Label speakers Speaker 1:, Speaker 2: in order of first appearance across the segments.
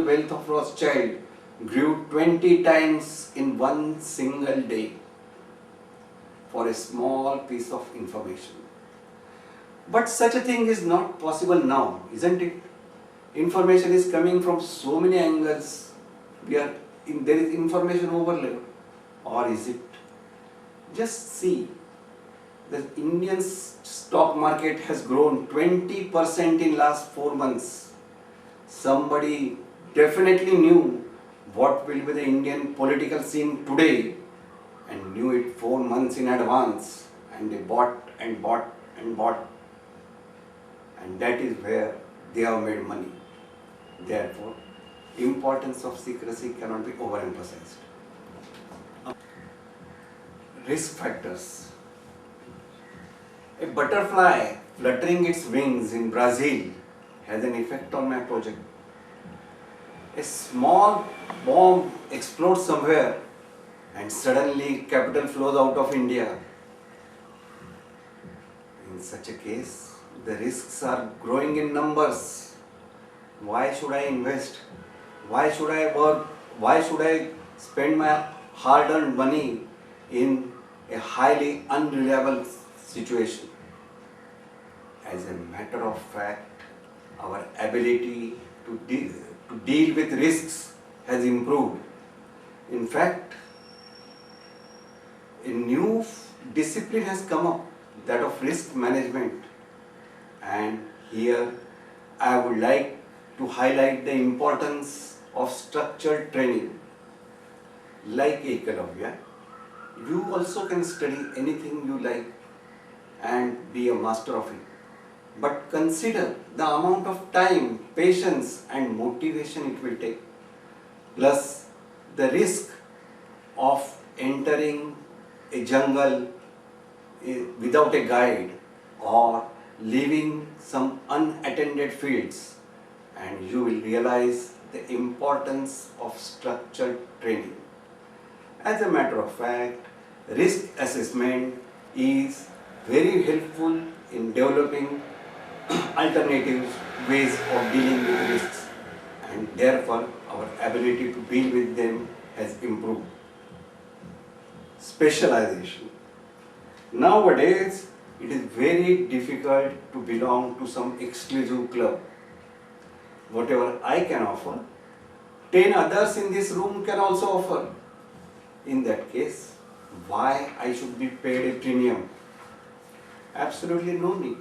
Speaker 1: wealth of Rothschild grew 20 times in one single day for a small piece of information. But such a thing is not possible now, isn't it? Information is coming from so many angles. There is information overload, or is it? Just see, the Indian stock market has grown 20% in last 4 months. Somebody definitely knew what will be the Indian political scene today and knew it 4 months in advance, and they bought and bought and bought, and that is where they have made money. Therefore, importance of secrecy cannot be overemphasized. Risk factors. A butterfly fluttering its wings in Brazil has an effect on my project. A small bomb explodes somewhere and suddenly capital flows out of India. In such a case, the risks are growing in numbers. Why should I invest? Why should I work? Why should I spend my hard-earned money in a highly unreliable situation? As a matter of fact, our ability to deal with risks has improved. In fact, a new discipline has come up, that of risk management. And here I would like to highlight the importance of structured training. Like Ekalavya, you also can study anything you like and be a master of it. But consider the amount of time, patience and motivation it will take, plus the risk of entering a jungle without a guide or leaving some unattended fields, and you will realize the importance of structured training. As a matter of fact, risk assessment is very helpful in developing alternative ways of dealing with risks, and therefore our ability to deal with them has improved. Specialization. Nowadays, it is very difficult to belong to some exclusive club. Whatever I can offer, 10 others in this room can also offer. In that case, why I should be paid a premium? Absolutely no need.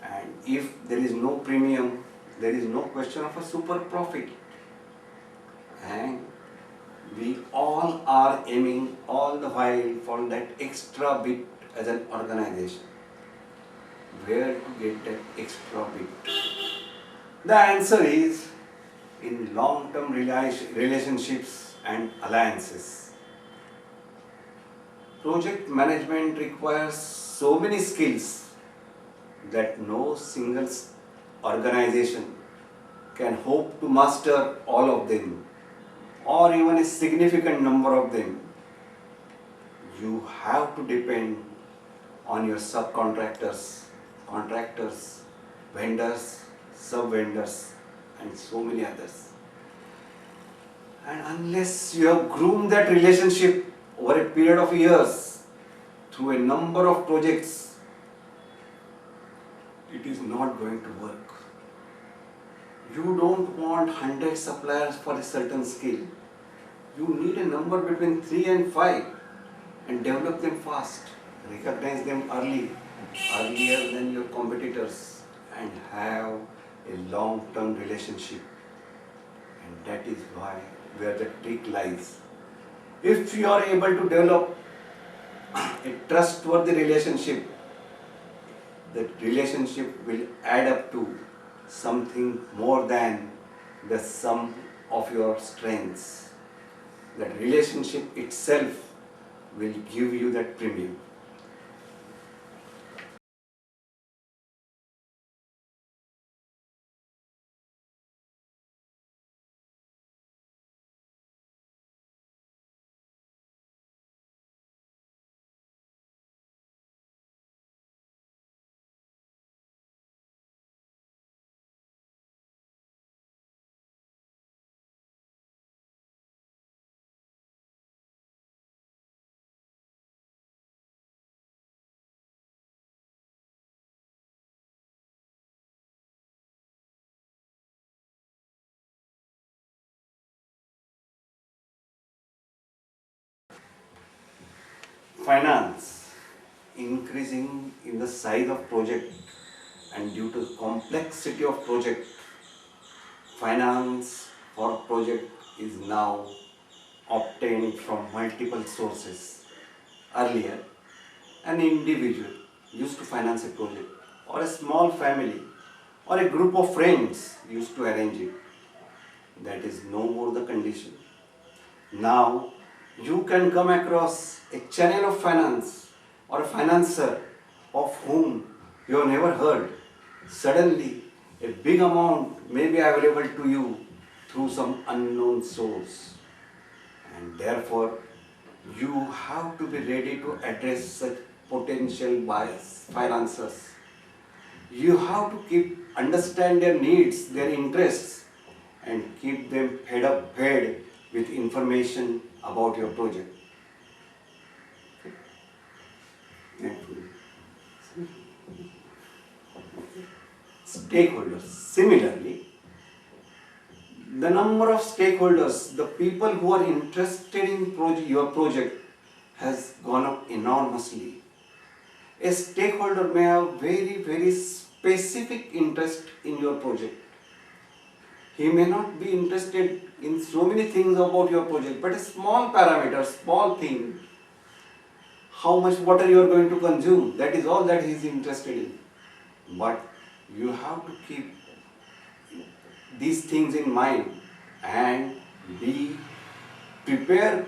Speaker 1: And if there is no premium, there is no question of a super profit. And we all are aiming all the while for that extra bit as an organization. Where to get that extra bit? The answer is in long-term relationships and alliances. Project management requires so many skills that no single organization can hope to master all of them, or even a significant number of them. You have to depend on your subcontractors, contractors, vendors, sub-vendors, and so many others. And unless you have groomed that relationship over a period of years through a number of projects, it is not going to work. You don't want 100 suppliers for a certain skill. You need a number between 3 and 5 and develop them fast. Recognize them earlier than your competitors, and have a long-term relationship. And that is where the trick lies. If you are able to develop a trustworthy relationship, that relationship will add up to something more than the sum of your strengths. That relationship itself will give you that premium. finance increasing in the size of project and due to complexity of project, finance for project is now obtained from multiple sources. Earlier, an individual used to finance a project, or a small family or a group of friends used to arrange it. That is no more the condition. Now you can come across a channel of finance or a financer of whom you have never heard. Suddenly, a big amount may be available to you through some unknown source, and therefore you have to be ready to address such potential buyers, financiers. You have to understand their needs, their interests, and keep them fed with information about your project. Stakeholders. Similarly, the number of stakeholders, the people who are interested in your project, has gone up enormously. A stakeholder may have very specific interest in your project. He may not be interested in so many things about your project, but a small parameter, small thing, how much water you are going to consume, that is all that he is interested in. But you have to keep these things in mind and be prepared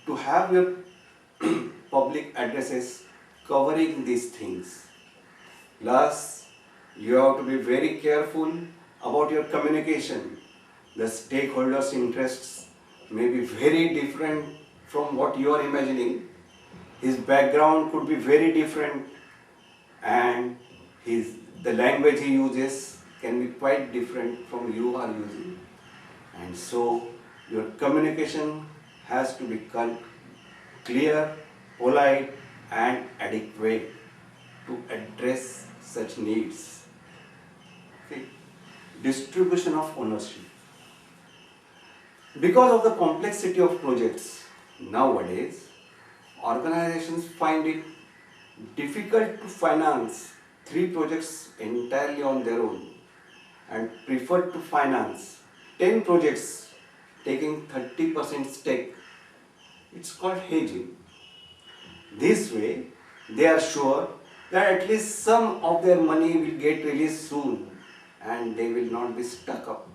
Speaker 1: to have your public addresses covering these things. Plus, you have to be very careful about your communication. The stakeholders' interests may be very different from what you are imagining. His background could be very different, and the language he uses can be quite different from you are using. And so your communication has to be clear, polite, and adequate to address such needs. Okay. Distribution of ownership. Because of the complexity of projects nowadays, organizations find it difficult to finance 3 projects entirely on their own and prefer to finance 10 projects taking 30% stake. It's called hedging. This way, they are sure that at least some of their money will get released soon and they will not be stuck up.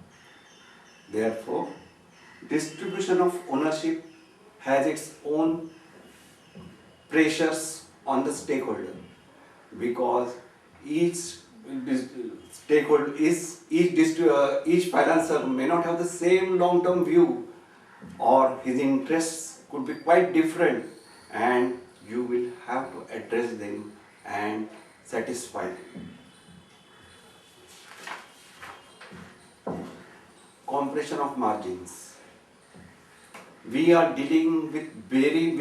Speaker 1: Therefore, distribution of ownership has its own pressures on the stakeholder, because each stakeholder each financer may not have the same long-term view, or his interests could be quite different, and you will have to address them and satisfy them. Compression of margins. We are dealing with very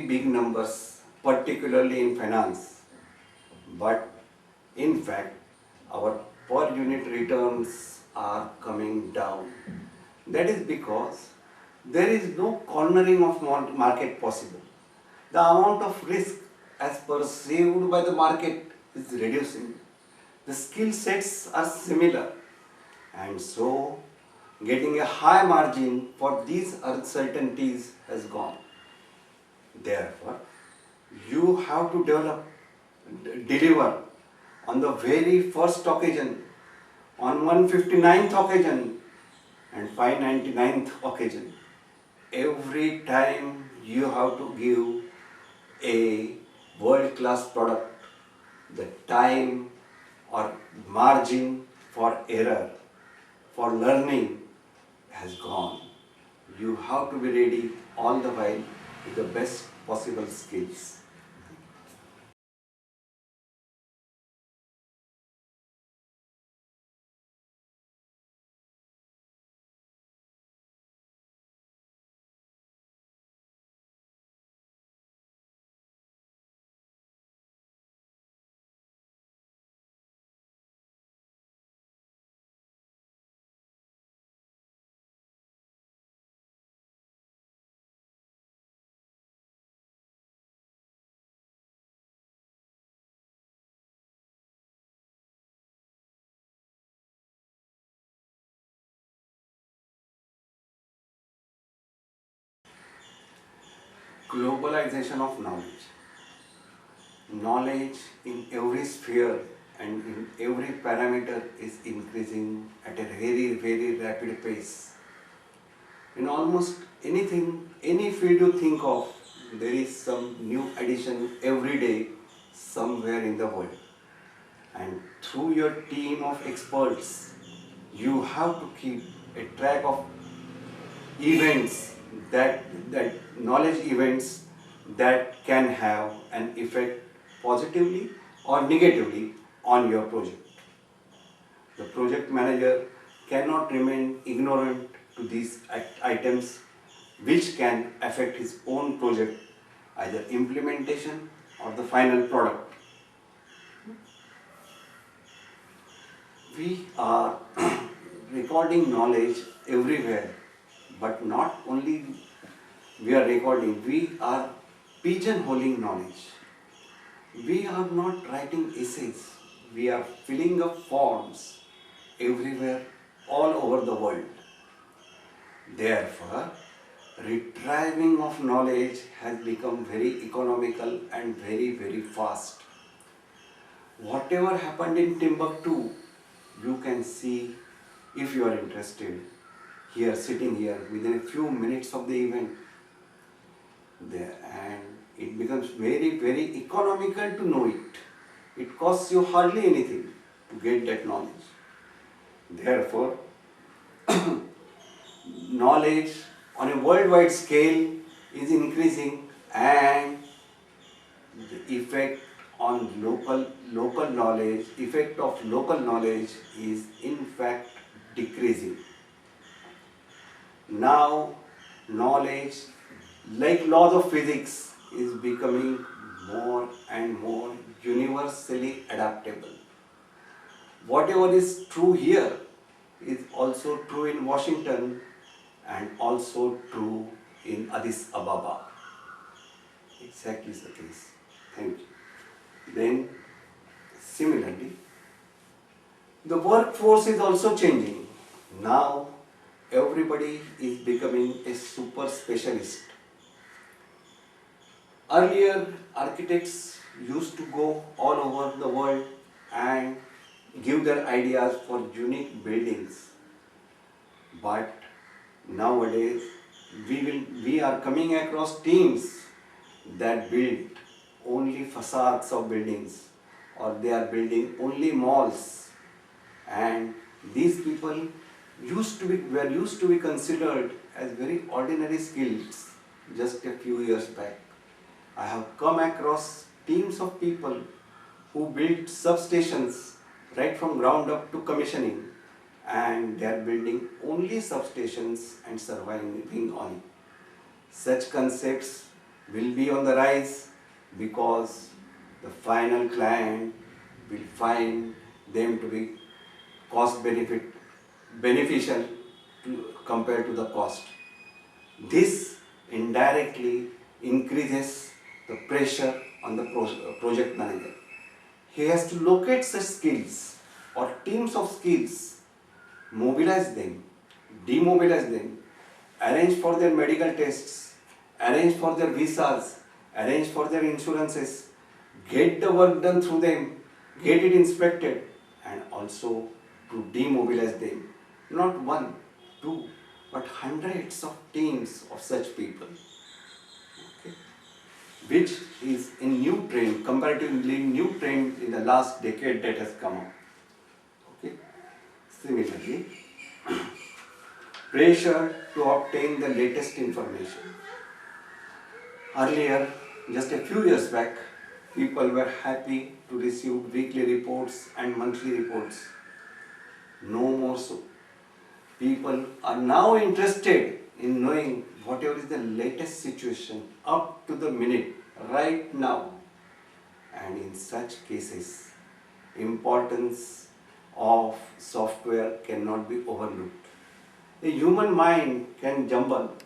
Speaker 1: big numbers, particularly in finance. But in fact, our per unit returns are coming down. That is because there is no cornering of market possible. The amount of risk as perceived by the market is reducing. The skill sets are similar, and so getting a high margin for these uncertainties has gone. Therefore, you have to deliver on the very first occasion, on 159th occasion, and 599th occasion. Every time you have to give a world-class product, the time or margin for error, for learning has gone. You have to be ready all the while with the best possible skills. Globalization of knowledge. Knowledge in every sphere and in every parameter is increasing at a very, very rapid pace. In almost anything, any field you think of, there is some new addition every day somewhere in the world. And through your team of experts, you have to keep a track of events that knowledge events that can have an effect positively or negatively on your project. The project manager cannot remain ignorant to these items which can affect his own project, either implementation or the final product. We are recording knowledge everywhere, but not only we are recording, we are pigeonholing knowledge. We are not writing essays, we are filling up forms everywhere, all over the world. Therefore, retrieving of knowledge has become very economical and very, very fast. Whatever happened in Timbuktu, you can see if you are interested here, sitting here within a few minutes of the event. There, and it becomes very, very economical to know it. It costs you hardly anything to get that knowledge. Therefore, knowledge on a worldwide scale is increasing, and the effect on local knowledge, effect of local knowledge is in fact decreasing. Now, knowledge, like laws of physics, is becoming more and more universally adaptable. Whatever is true here is also true in Washington and also true in Addis Ababa. Exactly is the case. Thank you. Then, similarly, the workforce is also changing. Now, everybody is becoming a super specialist. Earlier, architects used to go all over the world and give their ideas for unique buildings. But nowadays, we are coming across teams that build only facades of buildings, or they are building only malls. And these people were used to be considered as very ordinary skills just a few years back. I have come across teams of people who built substations right from ground up to commissioning, and they are building only substations and surviving on it. Such concepts will be on the rise because the final client will find them to be beneficial compared to the cost. This indirectly increases the pressure on the project manager. He has to locate such skills or teams of skills, mobilize them, demobilize them, arrange for their medical tests, arrange for their visas, arrange for their insurances, get the work done through them, get it inspected, and also to demobilize them. Not one, two, but hundreds of teams of such people. Okay. Which is a new trend, comparatively new trend in the last decade that has come up. Okay. Similarly, pressure to obtain the latest information. Earlier, just a few years back, people were happy to receive weekly reports and monthly reports. No more so. People are now interested in knowing whatever is the latest situation up to the minute, right now. And in such cases, importance of software cannot be overlooked. A human mind can jumble,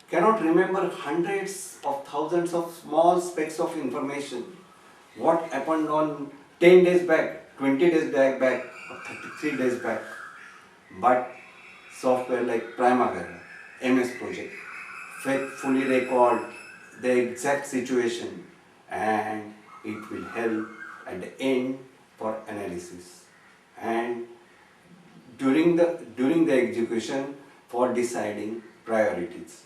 Speaker 1: cannot remember hundreds of thousands of small specks of information. What happened on 10 days back, 20 days back, or 33 days back. But software like Primavera, MS Project, faithfully record the exact situation and it will help at the end for analysis and during the execution for deciding priorities.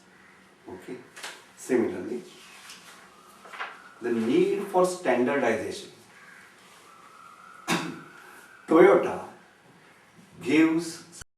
Speaker 1: Okay. Similarly, the need for standardization. Toyota gives